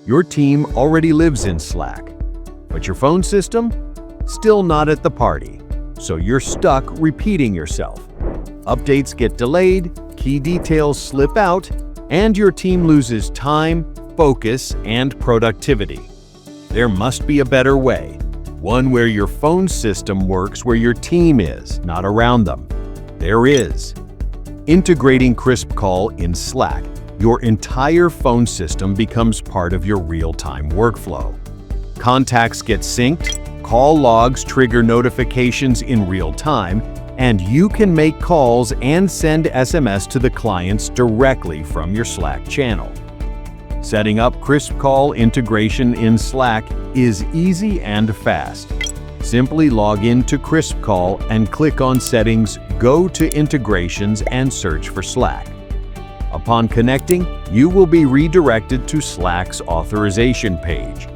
Your team already lives in Slack, but your phone system? Still not at the party, so you're stuck repeating yourself. Updates get delayed, key details slip out, and your team loses time, focus, and productivity. There must be a better way, one where your phone system works where your team is, not around them. There is. Integrating KrispCall in Slack, your entire phone system becomes part of your real-time workflow. Contacts get synced, call logs trigger notifications in real time, and you can make calls and send SMS to the clients directly from your Slack channel. Setting up KrispCall integration in Slack is easy and fast. Simply log in to KrispCall and click on Settings, go to Integrations, and search for Slack. Upon connecting, you will be redirected to Slack's authorization page.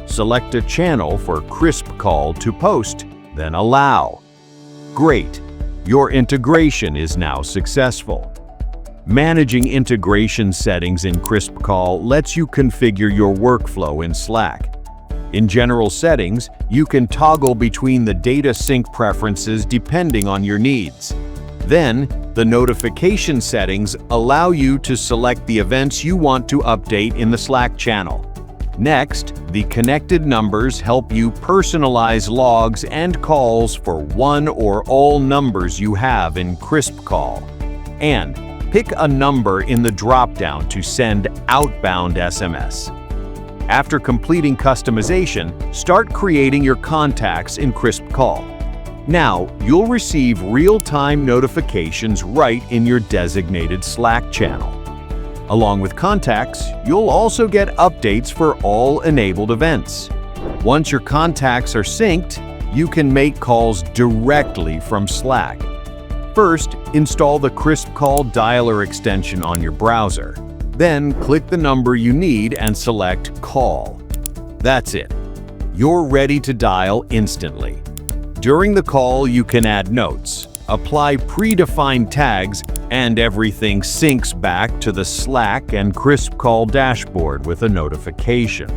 Select a channel for KrispCall to post, then Allow. Great! Your integration is now successful. Managing integration settings in KrispCall lets you configure your workflow in Slack. In General Settings, you can toggle between the data sync preferences depending on your needs. Then, the notification settings allow you to select the events you want to update in the Slack channel. Next, the connected numbers help you personalize logs and calls for one or all numbers you have in KrispCall. And pick a number in the drop-down to send outbound SMS. After completing customization, start creating your contacts in KrispCall. Now, you'll receive real-time notifications right in your designated Slack channel. Along with contacts, you'll also get updates for all enabled events. Once your contacts are synced, you can make calls directly from Slack. First, install the KrispCall dialer extension on your browser. Then, click the number you need and select Call. That's it. You're ready to dial instantly. During the call, you can add notes, apply predefined tags, and everything syncs back to the Slack and KrispCall dashboard with a notification.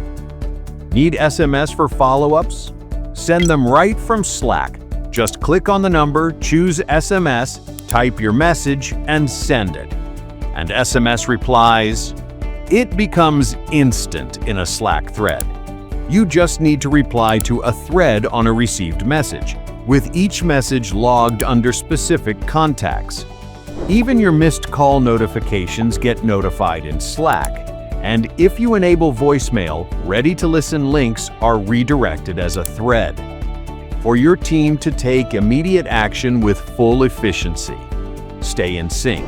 Need SMS for follow-ups? Send them right from Slack. Just click on the number, choose SMS, type your message, and send it. And SMS replies. It becomes instant in a Slack thread. You just need to reply to a thread on a received message, with each message logged under specific contacts. Even your missed call notifications get notified in Slack, and if you enable voicemail, ready-to-listen links are redirected as a thread. For your team to take immediate action with full efficiency. Stay in sync.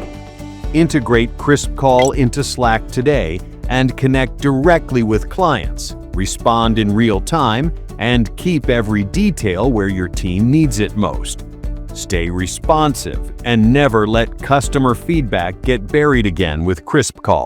Integrate KrispCall into Slack today and connect directly with clients, respond in real time, and keep every detail where your team needs it most. Stay responsive and never let customer feedback get buried again with KrispCall.